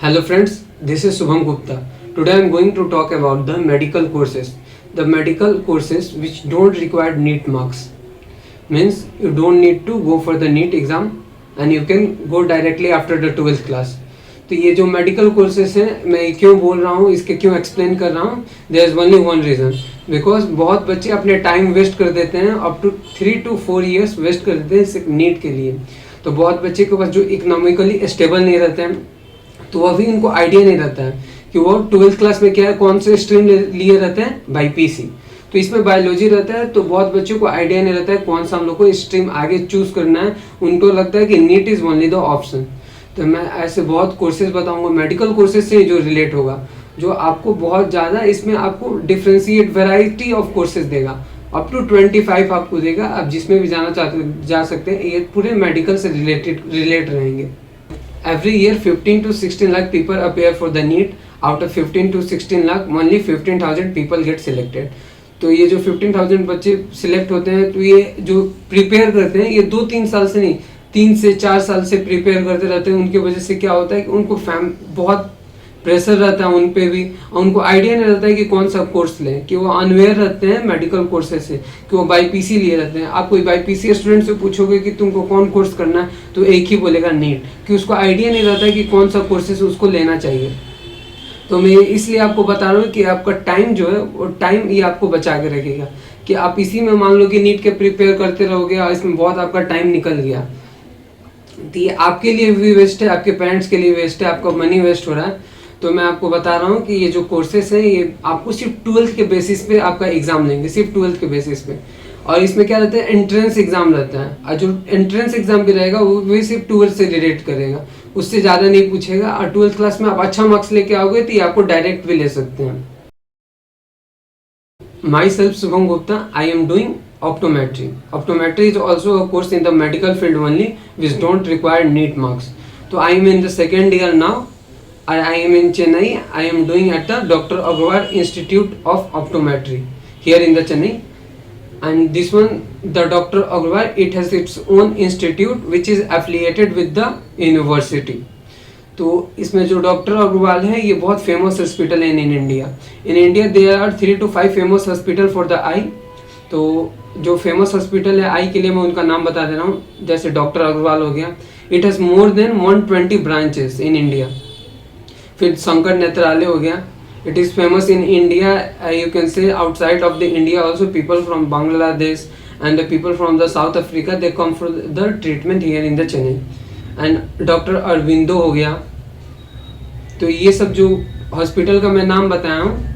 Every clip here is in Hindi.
Hello friends, this is Subham Gupta. Today I am going to talk about the medical courses. The medical courses which don't require NEET marks. Means you don't need to go for the NEET exam and you can go directly after the 12th class. तो ये जो मेडिकल कोर्सेस हैं मैं क्यों बोल रहा हूँ, इसके क्यों एक्सप्लेन कर रहा हूँ, there is only one reason. Because बहुत बच्चे अपने टाइम वेस्ट कर देते हैं, up to 3 to 4 years waste कर देते हैं सिर्फ नीट के लिए. तो बहुत बच्चे के पास जो इकोनॉमिकली स्टेबल नहीं रहते हैं, तो अभी उनको आइडिया नहीं रहता है कि वो 12th क्लास में क्या है, कौन से स्ट्रीम लिए रहते हैं, बाईपीसी. तो इसमें बायोलॉजी रहता है, तो बहुत बच्चों को आइडिया नहीं रहता है कौन सा हम लोग को स्ट्रीम आगे चूज करना है. उनको लगता है कि NEET is only the option. तो मैं ऐसे बहुत कोर्सेज बताऊंगा मेडिकल कोर्सेज से जो रिलेट होगा, जो आपको बहुत ज़्यादा इसमें आपको डिफ्रेंशिएट वैरायटी ऑफ कोर्सेज देगा. अप टू 25 आपको देगा. आप जिसमें भी जाना चाहते जा सकते हैं. ये पूरे मेडिकल से रिलेट रहेंगे. Every year 15 to 16 lakh people appear for the NEET. Out of 15 to 16 lakh, only 15,000 people get selected. तो ये जो 15,000 बच्चे सिलेक्ट होते हैं, तो ये जो प्रिपेयर करते हैं, ये 2-3 साल से नहीं, 3 से 4 साल से प्रिपेयर करते रहते हैं. उनकी वजह से क्या होता है कि उनको बहुत प्रेशर रहता है उन पे भी, और उनको आइडिया नहीं रहता है कि कौन सा कोर्स लें, कि वो अनवेयर रहते हैं मेडिकल कोर्सेज से, कि वो बाईपीसी लिए रहते हैं. आप कोई बाईपीसी स्टूडेंट से पूछोगे कि तुमको कौन कोर्स करना है, तो एक ही बोलेगा नीट, कि उसको आइडिया नहीं रहता है कि कौन सा कोर्सेज उसको लेना चाहिए. तो मैं इसलिए आपको बता रहा हूँ कि आपका टाइम जो है वो टाइम ये आपको बचा के रखेगा. कि आप इसी में मान लो कि नीट के प्रिपेयर करते रहोगे और इसमें बहुत आपका टाइम निकल गया, तो ये आपके लिए भी वेस्ट है, आपके पेरेंट्स के लिए वेस्ट है, आपका मनी वेस्ट हो रहा है. तो मैं आपको बता रहा हूँ कि ये जो कोर्सेस हैं ये आपको सिर्फ 12th के बेसिस पे आपका एग्जाम लेंगे, सिर्फ 12th के बेसिस पे. और इसमें क्या रहता है, एंट्रेंस एग्जाम रहता है, और जो एंट्रेंस एग्जाम भी रहेगा वो भी सिर्फ 12th से रिलेट करेगा, उससे ज़्यादा नहीं पूछेगा. और 12th क्लास में आप अच्छा मार्क्स लेके आओगे तो ये आपको डायरेक्ट भी ले सकते हैं. My self Shubham Gupta, I am doing optometry. Optometry is also a course in the medical field only which don't require NEET marks. So I am in the second year now. I am in Chennai. I am doing at the Dr. Agarwal Institute of Optometry here in the Chennai. And this one, the Dr. Agarwal, it has its own institute which is affiliated with the university. तो इसमें जो डॉक्टर अग्रवाल है ये बहुत फेमस हॉस्पिटल है in India. In India there are 3 to 5 famous hospital for the eye. तो जो फेमस हॉस्पिटल है आई के लिए मैं उनका नाम बता दे रहा हूँ. जैसे डॉक्टर अग्रवाल हो गया, it has more than 120 branches in India. फिर शंकर नेत्रालय हो गया, it is famous in India. You can say outside of the India also people from Bangladesh and the people from the south Africa they come for the treatment here in the Chennai. And doctor Aurobindo हो गया. तो ये सब जो हॉस्पिटल का मैं नाम बताया हूँ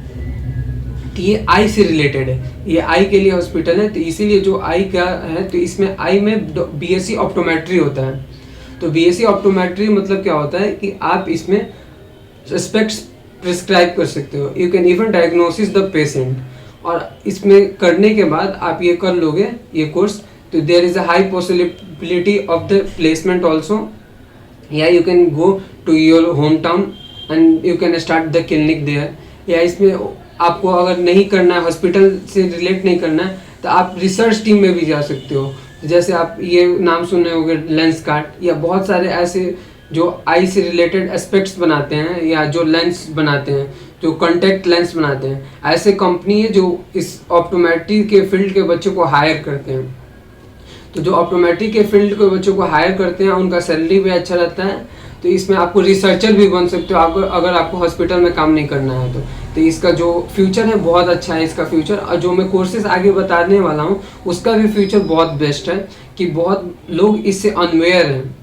ये आई से रिलेटेड है, ये आई के लिए हॉस्पिटल है. तो इसीलिए जो आई का है, तो इसमें आई में बीएससी ऑप्टोमेट्री होता है. तो बीएससी ऑप्टोमेट्री मतलब क्या होता है कि आप इसमें स्पेक्ट्स प्रिस्क्राइब कर सकते हो. You can even diagnosis the patient. और इसमें करने के बाद आप ये कर लोगे ये कोर्स, तो there is a high possibility of the placement also. या you can go to your home town and you can start the clinic there. या इसमें आपको अगर नहीं करना है, हॉस्पिटल से रिलेट नहीं करना है, तो आप रिसर्च टीम में भी जा सकते हो. जैसे आप ये नाम सुने होंगे लेंसकार्ट, या बहुत सारे ऐसे जो आई से रिलेटेड एस्पेक्ट्स बनाते हैं, या जो लेंस बनाते हैं, जो कॉन्टैक्ट लेंस बनाते हैं, ऐसे कंपनी है जो इस ऑप्टोमेट्री के फील्ड के बच्चों को हायर करते हैं. तो जो ऑप्टोमेट्री के फील्ड के बच्चों को हायर करते हैं उनका सैलरी भी अच्छा रहता है. तो इसमें आपको रिसर्चर भी बन सकते हो अगर आपको हॉस्पिटल में काम नहीं करना है तो इसका जो फ्यूचर है बहुत अच्छा है इसका फ्यूचर. और जो मैं कोर्सेज आगे बताने वाला हूँ उसका भी फ्यूचर बहुत बेस्ट है. कि बहुत लोग इससे अनवेयर हैं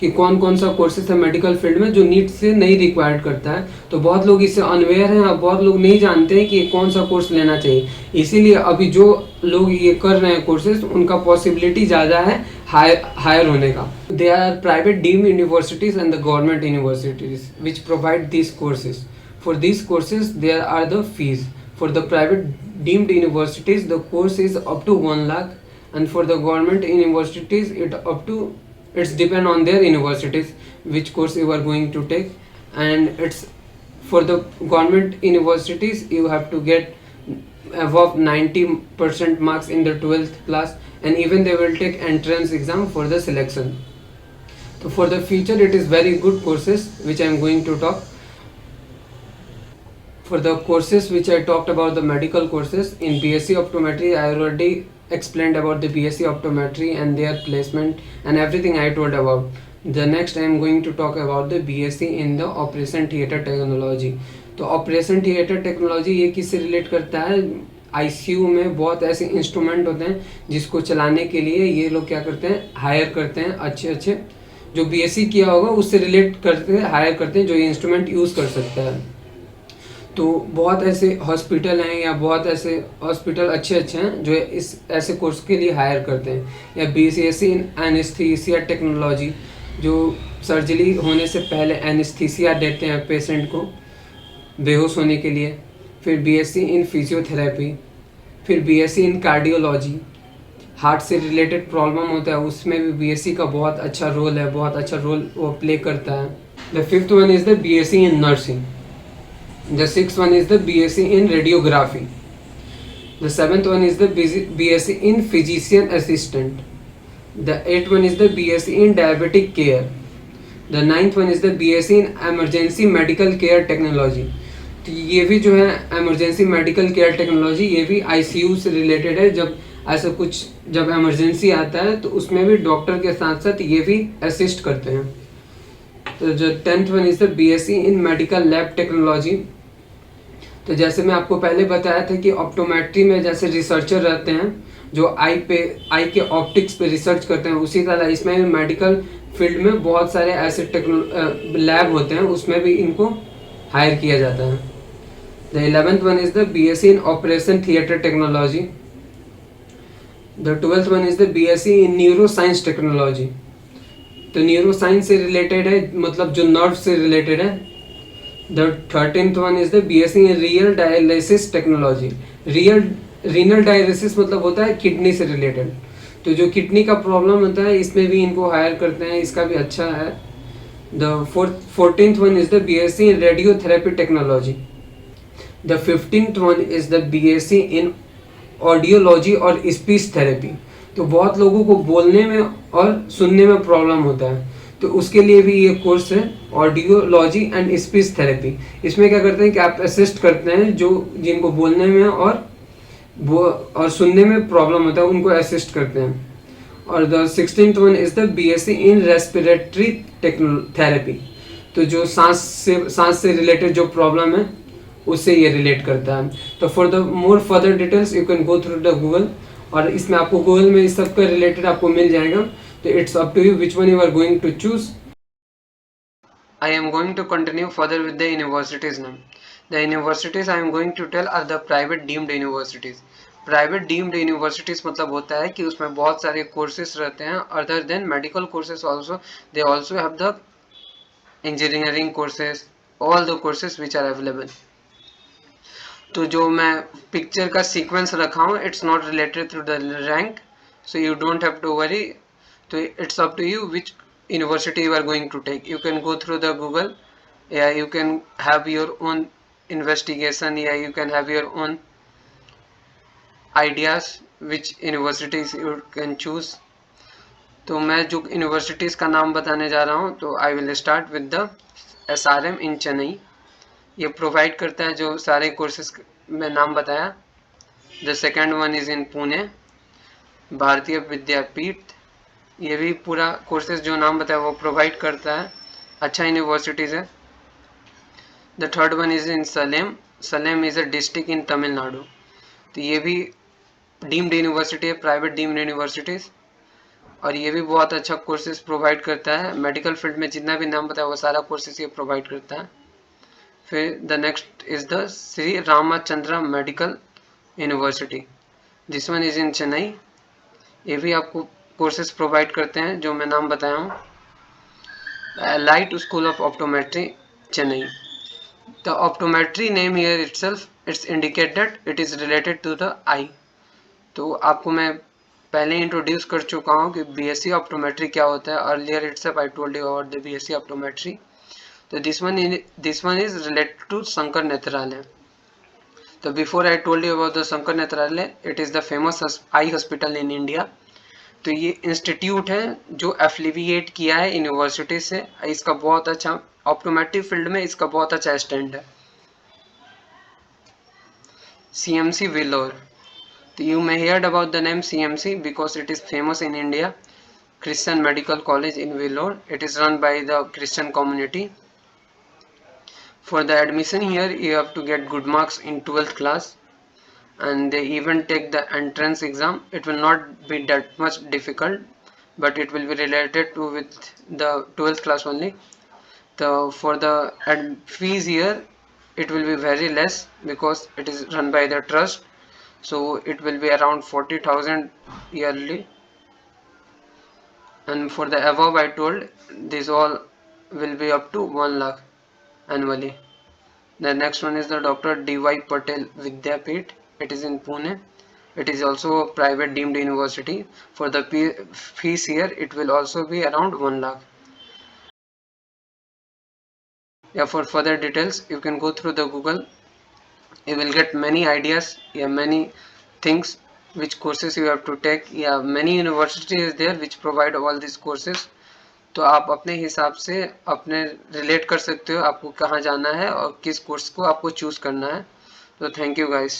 कि कौन कौन सा कोर्सेज है मेडिकल फील्ड में जो नीट से नहीं रिक्वायर्ड करता है. तो बहुत लोग इससे अनवेयर हैं और बहुत लोग नहीं जानते हैं कि कौन सा कोर्स लेना चाहिए. इसीलिए अभी जो लोग ये कर रहे हैं कोर्सेज, उनका पॉसिबिलिटी ज़्यादा है हायर होने का. They are private deemed universities and the government universities which provide this courses. For these courses there are the fees. For the private deemed universities the course is up to 1 lakh, and for the government universities it's depend on their universities which course you are going to take. And it's for the government universities you have to get above 90% marks in the 12th class, and even they will take entrance exam for the selection. So for the future, it is very good courses which I am going to talk. For the courses which I talked about, the medical courses in BSc Optometry, I already explained about the BSc Optometry and their placement and everything I told about. The next I am going to talk about the BSc in the Operation Theatre Technology. तो ऑपरेशन थिएटर टेक्नोलॉजी ये किससे रिलेट करता है? आईसीयू में बहुत ऐसे इंस्ट्रूमेंट होते हैं जिसको चलाने के लिए ये लोग क्या करते हैं, हायर करते हैं अच्छे अच्छे जो बीएससी किया होगा उससे रिलेट करते हैं, हायर करते हैं जो ये इंस्ट्रूमेंट यूज़ कर सकता है. तो बहुत ऐसे हॉस्पिटल हैं या बहुत ऐसे हॉस्पिटल अच्छे अच्छे हैं जो इस ऐसे कोर्स के लिए हायर करते हैं. या बीसीएससी इन एनेस्थीसिया टेक्नोलॉजी जो सर्जरी होने से पहले एनेस्थीसिया देते हैं पेशेंट को बेहोश होने के लिए. फिर बीएससी इन फिजियोथेरेपी. फिर बीएससी इन कार्डियोलॉजी, हार्ट से रिलेटेड प्रॉब्लम होता है उसमें भी बीएससी का बहुत अच्छा रोल है, बहुत अच्छा रोल वो प्ले करता है. The fifth one is the BSc in nursing. The sixth one is the BSc in radiography. The seventh one is the BSc in physician assistant. The eighth one is the BSc in diabetic care. The ninth one is the BSc in emergency medical care technology. तो ये भी जो है emergency medical care technology ये भी ICU से related है. जब ऐसा कुछ जब emergency आता है तो उसमें भी डॉक्टर के साथ साथ ये भी assist करते हैं. तो जो 10th one is the BSc in medical lab technology. तो जैसे मैं आपको पहले बताया था कि ऑप्टोमेट्री में जैसे रिसर्चर रहते हैं जो आई के ऑप्टिक्स पे रिसर्च करते हैं, उसी तरह इसमें मेडिकल फील्ड में बहुत सारे ऐसे लैब होते हैं उसमें भी इनको हायर किया जाता है. The 11th one is the BSc in operation theatre technology. The 12th one is the BSc in neuro science technology. तो न्यूरो साइंस से रिलेटेड है, मतलब जो नर्व से रिलेटेड है. The 13th one is the BSc in real dialysis technology. Renal dialysis मतलब होता है किडनी से रिलेटेड. तो जो किडनी का प्रॉब्लम होता है इसमें भी इनको हायर करते हैं, इसका भी अच्छा है. The 14th one is the BSc in radiotherapy technology. The 15th one is the BSc in audiology और स्पीच थेरेपी. तो बहुत लोगों को बोलने में और सुनने में प्रॉब्लम होता है तो उसके लिए भी ये कोर्स है ऑडियोलॉजी एंड स्पीच थेरेपी. इसमें क्या करते हैं कि आप असिस्ट करते हैं जो जिनको बोलने में और सुनने में प्रॉब्लम होता है उनको असिस्ट करते हैं. और the 16th one is the BSc in respiratory therapy. तो जो सांस से रिलेटेड जो प्रॉब्लम है उससे ये रिलेट करता है. तो for the more further details you can go through the Google. और इसमें आपको गूगल में इस सब का रिलेटेड आपको मिल जाएगा. तो it's up to you which one you are going to choose. I am going to continue further with the universities name. The universities I am going to tell are the private deemed universities. Private deemed universities मतलब होता है कि उसमें बहुत सारे कोर्सेज रहते हैं other than medical courses also. They also have the engineering courses, all the courses which are available. तो जो मैं पिक्चर का सीक्वेंस रखा हूँ it's not related to the rank, so you don't have to worry. तो it's up to you which university you are going to take. You can go through the Google या you can have your own investigation या you can have your own ideas which universities you can choose. तो मैं जो यूनिवर्सिटीज़ का नाम बताने जा रहा हूँ तो I will start with the SRM इन चेन्नई. ये प्रोवाइड करता है जो सारे कोर्सेज में नाम बताया. The second one is in Pune, भारतीय विद्यापीठ. ये भी पूरा कोर्सेज जो नाम बताया वो प्रोवाइड करता है, अच्छा यूनिवर्सिटीज़ है. The third one is in Salem. Salem is a district in Tamil Nadu. तो ये भी डीम्ड यूनिवर्सिटी है, प्राइवेट डीम्ड यूनिवर्सिटीज़. और ये भी बहुत अच्छा कोर्सेज प्रोवाइड करता है. मेडिकल फील्ड में जितना भी नाम बताया वो सारा कोर्सेज ये प्रोवाइड करता है. फिर the next is the Shri Ramchandra medical university. This one is in Chennai. ये भी आपको कोर्सेज प्रोवाइड करते हैं जो मैं नाम बताया हूँ. Elite School of Optometry Chennai. The optometry name here itself it's indicated it is related to the eye. तो आपको मैं पहले इंट्रोड्यूस कर चुका हूँ कि बीएससी ऑप्टोमेट्री क्या होता है. Earlier itself I told you about the BSc optometry. तो this one is related to Shankar Netralaya. तो before I told you about the Shankar Netralaya, it is the famous eye hospital in India. तो ये इंस्टीट्यूट है जो एफिलिएट किया है यूनिवर्सिटी से। इसका बहुत अच्छा ऑप्टोमेट्री फील्ड में इसका बहुत अच्छा स्टैंड है। CMC Vellore. You may heard about the name CMC because it is famous in India. Christian Medical College in Vellore. It is run by the Christian community. For the admission here, you have to get good marks in 12th class, and they even take the entrance exam. It will not be that much difficult, but it will be related to with the 12th class only. So for the fees here, it will be very less because it is run by the trust. So it will be around 40,000 yearly, and for the above I told, this all will be up to 1 lakh annually. The next one is the Dr. D.Y. Patel Vidyapeeth. It is in Pune. It is also a private deemed university. For the fees here, it will also be around 1 lakh. Yeah, for further details, you can go through the Google. You will get many ideas, yeah, many things which courses you have to take. Yeah, many universities there which provide all these courses. तो आप अपने हिसाब से अपने रिलेट कर सकते हो आपको कहाँ जाना है और किस कोर्स को आपको चूज करना है। तो थैंक यू गाइस।